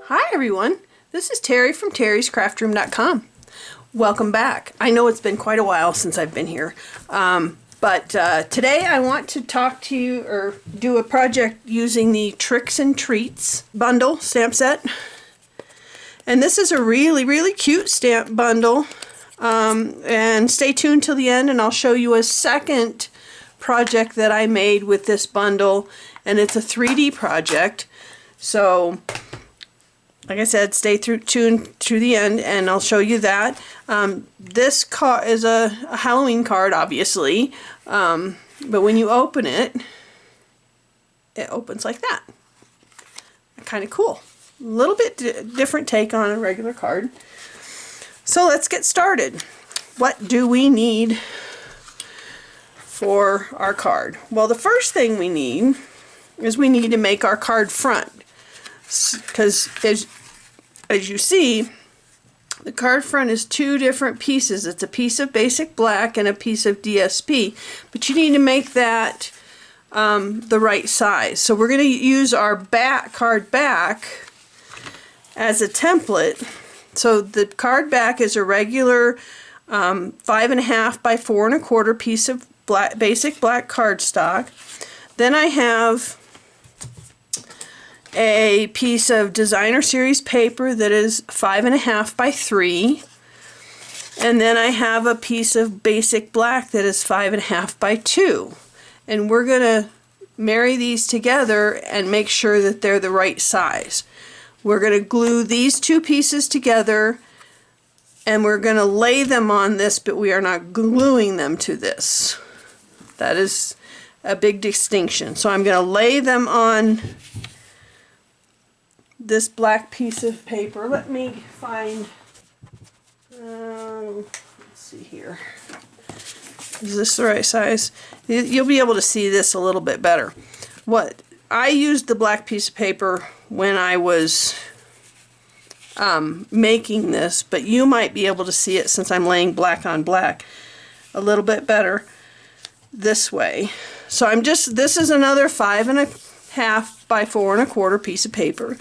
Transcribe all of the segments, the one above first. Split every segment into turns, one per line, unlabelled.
Hi everyone, this is Terry from terryscraftroom.com. Welcome back. I know it's been quite a while since I've been here, but today I want to talk to you or do a project using the Tricks and Treats bundle stamp set. And this is a really cute stamp bundle. And stay tuned till the end and I'll show you a second project that I made with this bundle, and it's a 3D project. So like I said, stay tuned to the end and I'll show you that. This card is a Halloween card, obviously, but when you open it, it opens like that. Kind of cool. A little bit different take on a regular card. So let's get started. What do we need for our card? Well, the first thing we need is we need to make our card front. Because as you see, the card front is two different pieces. It's a piece of basic black and a piece of DSP, but you need to make that the right size. So we're going to use our card back as a template. So the card back is a regular 5.5 by 4 1/4 piece of basic black cardstock. Then I have a piece of designer series paper that is 5.5 by 3, and then I have a piece of basic black that is 5.5 by 2, and we're gonna marry these together and make sure that they're the right size. We're gonna glue these two pieces together and we're gonna lay them on this, but we are not gluing them to this. That is a big distinction. So I'm gonna lay them on this black piece of paper. Let me find, let's see here. Is this the right size? You'll be able to see this a little bit better. What I used the black piece of paper when I was making this, but you might be able to see it since I'm laying black on black a little bit better this way. So this is another 5.5 by 4 1/4 piece of paper,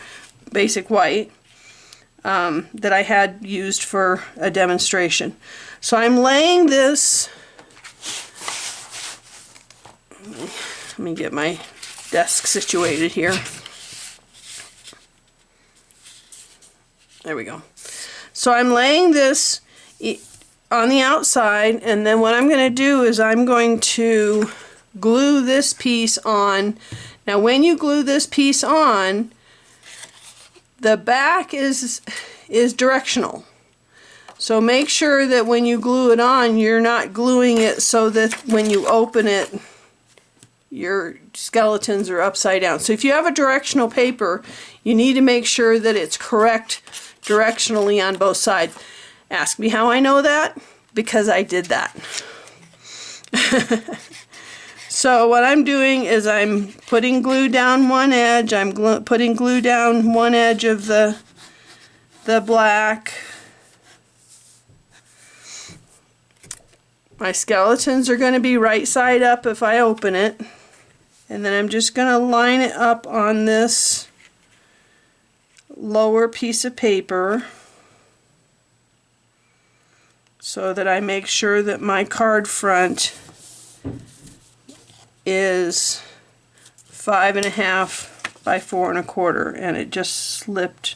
basic white, that I had used for a demonstration. So I'm laying this, let me get my desk situated here. There we go. So I'm laying this on the outside, and then what I'm going to do is I'm going to glue this piece on. Now when you glue this piece on, the back is directional. So make sure that when you glue it on, you're not gluing it so that when you open it, your skeletons are upside down. So if you have a directional paper, you need to make sure that it's correct directionally on both sides. Ask me how I know that? Because I did that. So what I'm doing is I'm putting glue down one edge, I'm putting glue down one edge of the black. My skeletons are going to be right side up if I open it. And then I'm just going to line it up on this lower piece of paper so that I make sure that my card front is 5.5 by 4 1/4, and it just slipped,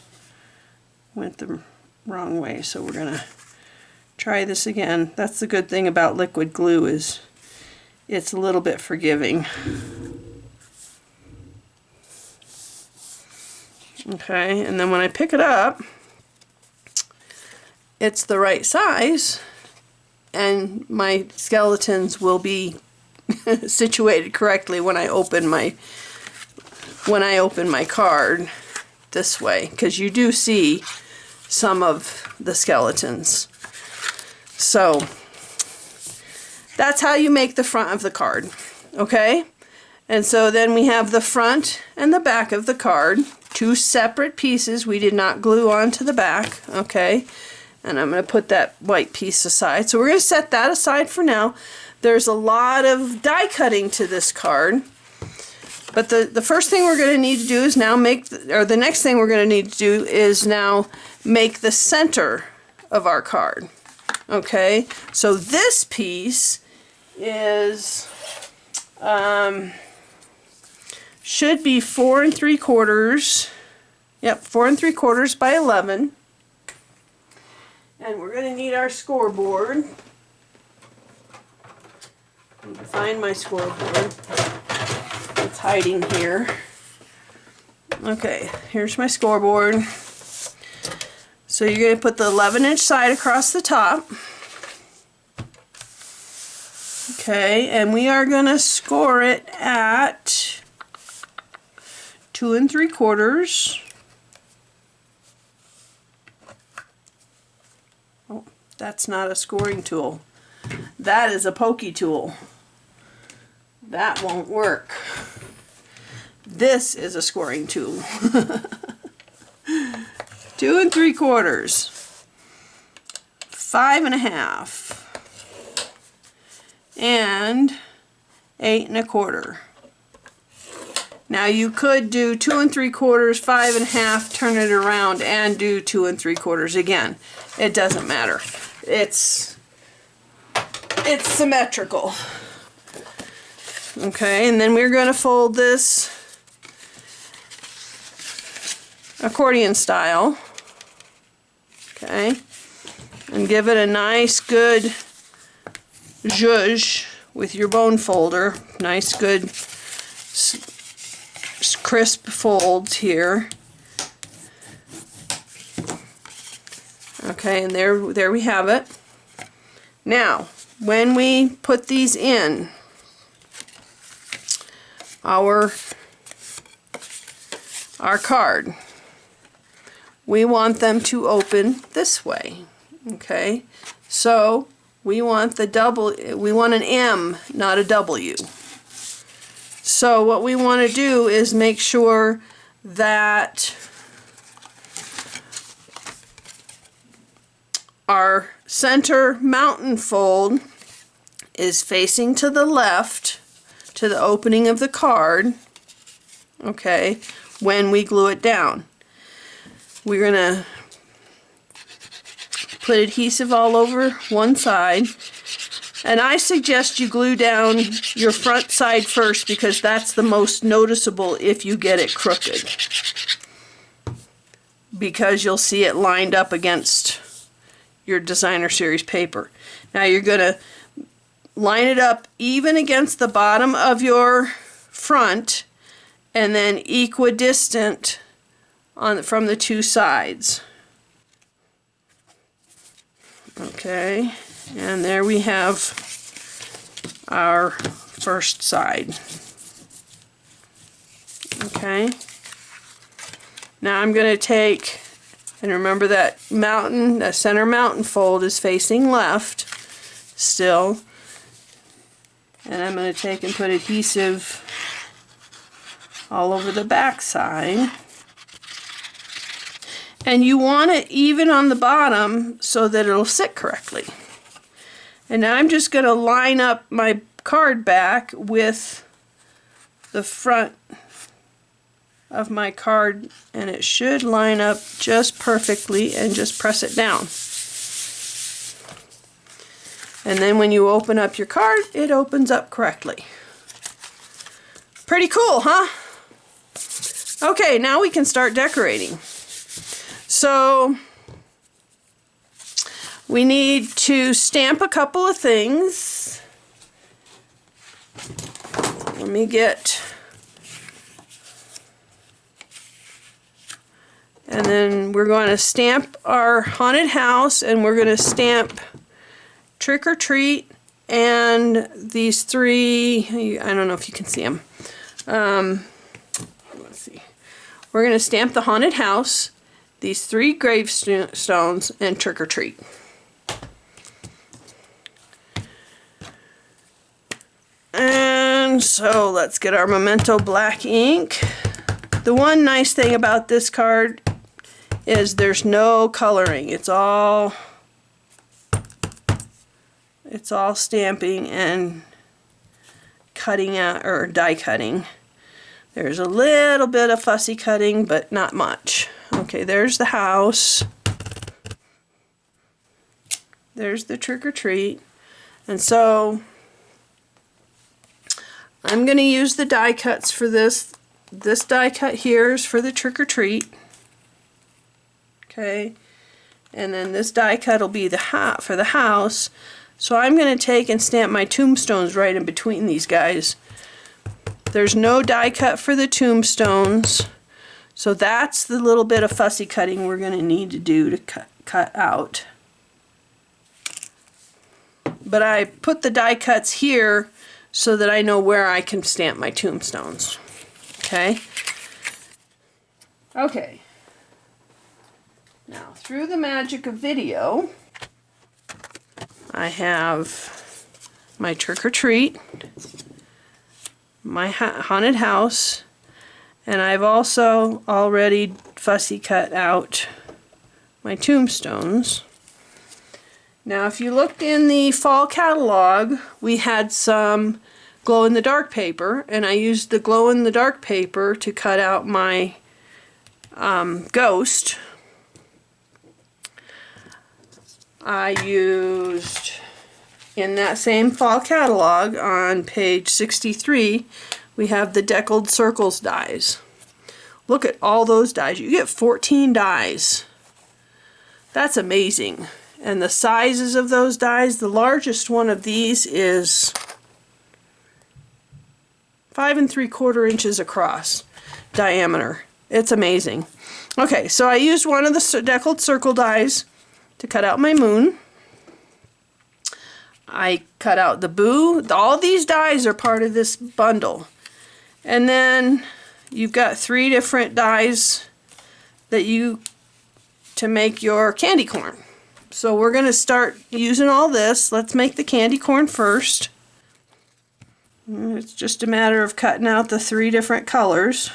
went the wrong way. So we're gonna try this again. That's the good thing about liquid glue, is it's a little bit forgiving. Okay, and then when I pick it up, it's the right size, and my skeletons will be situated correctly when I open my card this way, because you do see some of the skeletons. So that's how you make the front of the card, okay? And so then we have the front and the back of the card, two separate pieces. We did not glue onto the back, okay? And I'm going to put that white piece aside. So we're going to set that aside for now. There's a lot of die cutting to this card, But the first thing we're going to need to do is now make, the next thing we're going to need to do is now make the center of our card. Okay, so this piece is, should be 4 3/4. Yep, 4 3/4 by 11. And we're going to need our scoreboard. I need to find my scoreboard. It's hiding here. Okay, here's my scoreboard. So you're going to put the 11-inch side across the top. Okay, and we are going to score it at 2 3/4. Oh, that's not a scoring tool. That is a pokey tool. That won't work. This is a scoring tool. 2 3/4. 5 1/2. And 8 1/4. Now you could do 2 3/4, 5 1/2, turn it around and do 2 3/4 again. It doesn't matter. It's symmetrical. Okay, and then we're going to fold this accordion style. Okay, and give it a nice good zhuzh with your bone folder. Nice good crisp folds here. Okay, and there we have it. Now, when we put these in our card, we want them to open this way. Okay, so we want an M, not a W. So what we want to do is make sure that our center mountain fold is facing to the left, to the opening of the card, okay, when we glue it down. We're going to put adhesive all over one side, and I suggest you glue down your front side first because that's the most noticeable if you get it crooked, because you'll see it lined up against your designer series paper. Now you're going to line it up even against the bottom of your front and then equidistant from the two sides. Okay, and there we have our first side. Okay, now I'm going to take, and remember that center mountain fold is facing left still, and I'm going to take and put adhesive all over the back side. And you want it even on the bottom so that it'll sit correctly. And now I'm just going to line up my card back with the front of my card, and it should line up just perfectly, and just press it down. And then when you open up your card, it opens up correctly. Pretty cool, huh? Okay, now we can start decorating. So we need to stamp a couple of things. Let me get, and then we're going to stamp our haunted house, and we're going to stamp Trick or Treat and these three, I don't know if you can see them. Let's see. We're going to stamp the haunted house, these three gravestones, and Trick or Treat. And so let's get our Memento black ink. The one nice thing about this card is there's no coloring. It's all stamping and cutting out, or die cutting. There's a little bit of fussy cutting, but not much. Okay, there's the house. There's the trick or treat. And so I'm going to use the die cuts for this. This die cut here is for the trick or treat. Okay. And then this die cut will be for the house. So I'm going to take and stamp my tombstones right in between these guys. There's no die cut for the tombstones, so that's the little bit of fussy cutting we're going to need to do to cut out. But I put the die cuts here so that I know where I can stamp my tombstones. Okay? Okay. Now, through the magic of video, I have my trick or treat, my haunted house, and I've also already fussy cut out my tombstones. Now if you looked in the fall catalog, we had some glow-in-the-dark paper, and I used the glow-in-the-dark paper to cut out my ghost. I used, in that same fall catalog, on page 63, we have the Deckled Circles dies. Look at all those dies. You get 14 dies. That's amazing. And the sizes of those dies, the largest one of these is 5 3/4 inches across diameter. It's amazing. Okay, so I used one of the Deckled Circle dies to cut out my moon. I cut out the boo. All these dies are part of this bundle. And then you've got 3 different dies to make your candy corn. So we're going to start using all this. Let's make the candy corn first. It's just a matter of cutting out the 3 different colors.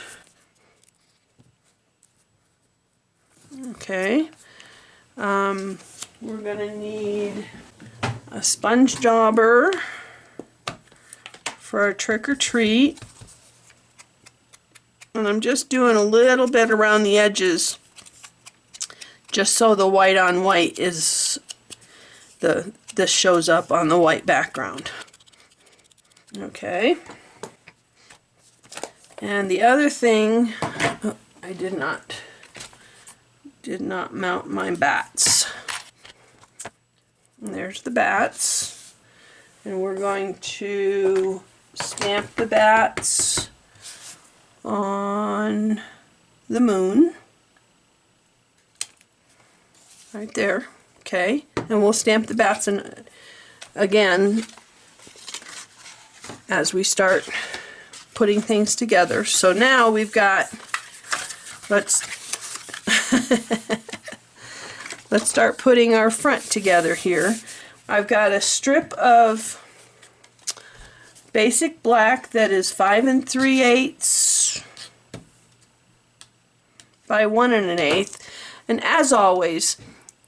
Okay. We're going to need a sponge dauber for our trick or treat. And I'm just doing a little bit around the edges just so the white on white is this shows up on the white background. Okay. And the other thing, oh, I did not mount my bats. And there's the bats. And we're going to stamp the bats on the moon. Right there. Okay. And we'll stamp the bats in again as we start putting things together. So now we've got, let's start putting our front together here. I've got a strip of basic black that is 5 3/8 by 1 1/8. And as always,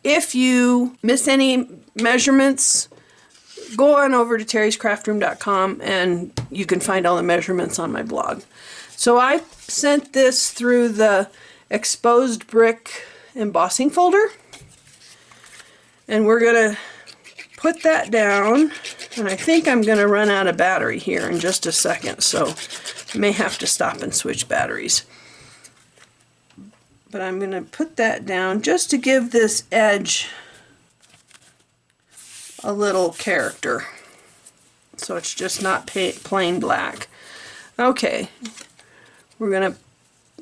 if you miss any measurements, go on over to terryscraftroom.com and you can find all the measurements on my blog. So I sent this through the exposed brick embossing folder. And we're going to put that down. And I think I'm going to run out of battery here in just a second. So I may have to stop and switch batteries. But I'm going to put that down just to give this edge a little character. So it's just not plain black. Okay. We're going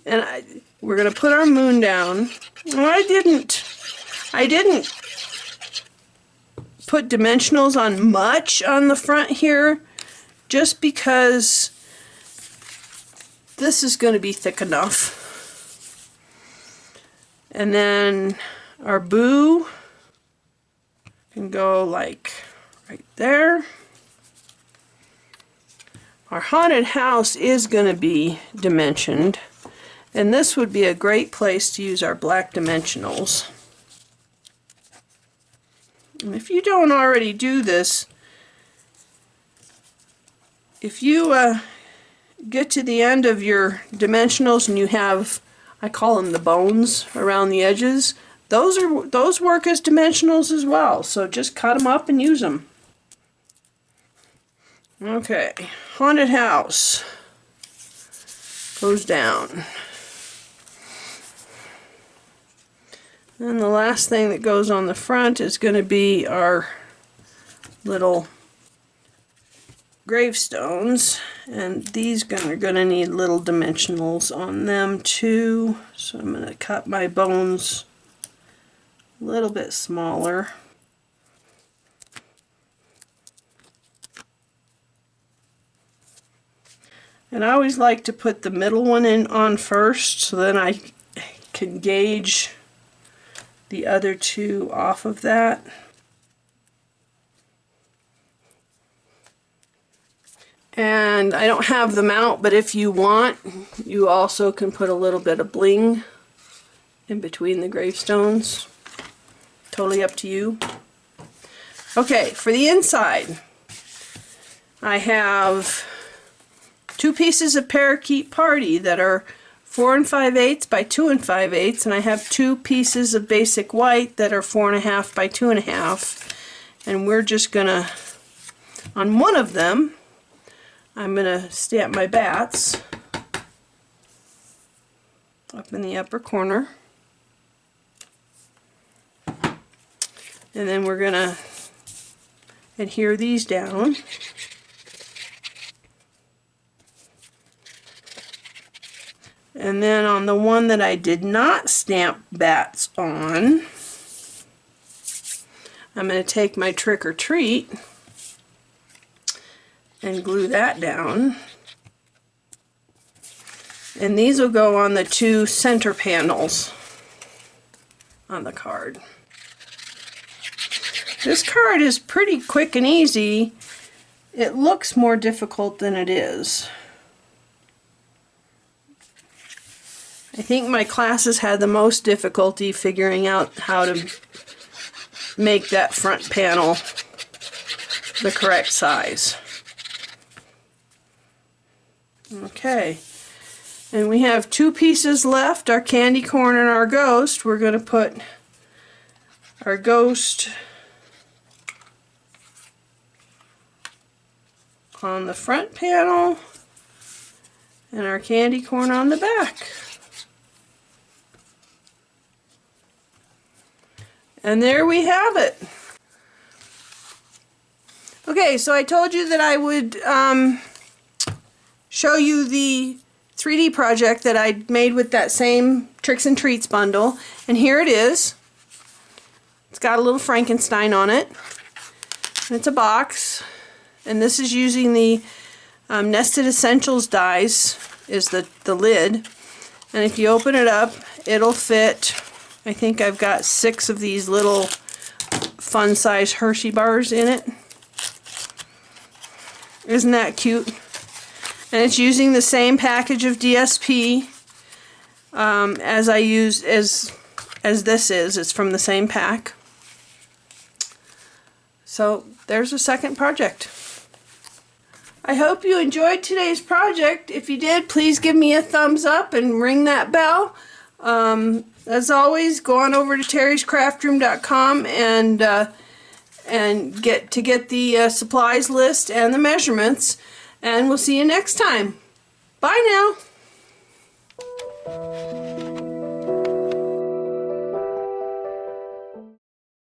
to put our moon down. Well, I didn't put dimensionals on much on the front here just because this is going to be thick enough. And then our boo can go like right there. Our haunted house is going to be dimensioned, and this would be a great place to use our black dimensionals. And if you don't already do this, if you get to the end of your dimensionals and you have, I call them the bones around the edges, those work as dimensionals as well. So just cut them up and use them. Okay, haunted house goes down. And the last thing that goes on the front is going to be our little gravestones, and these are going to need little dimensionals on them too. So I'm going to cut my bones a little bit smaller. And I always like to put the middle one in on first, so then I can gauge the other two off of that. And I don't have them out, but if you want, you also can put a little bit of bling in between the gravestones. Totally up to you. Okay, for the inside, I have 2 pieces of Parakeet Party that are 4 5/8 by 2 5/8, and I have 2 pieces of basic white that are 4 1/2 by 2 1/2, and we're just gonna, on one of them, I'm gonna stamp my bats up in the upper corner, and then we're gonna adhere these down. And then on the one that I did not stamp bats on, I'm going to take my Trick or Treat and glue that down. And these will go on the 2 center panels on the card. This card is pretty quick and easy. It looks more difficult than it is. I think my classes had the most difficulty figuring out how to make that front panel the correct size. Okay, and we have 2 pieces left, our candy corn and our ghost. We're going to put our ghost on the front panel and our candy corn on the back. And there we have it. Okay, so I told you that I would show you the 3D project that I made with that same Tricks and Treats bundle. And here it is. It's got a little Frankenstein on it. And it's a box. And this is using the Nested Essentials dies, is the lid. And if you open it up, it'll fit, I think I've got 6 of these little fun size Hershey bars in it. Isn't that cute? And it's using the same package of DSP as I use as this is. It's from the same pack. So there's a second project. I hope you enjoyed today's project. If you did, please give me a thumbs up and ring that bell. As always, go on over to terryscraftroom.com and get the supplies list and the measurements. And we'll see you next time. Bye now.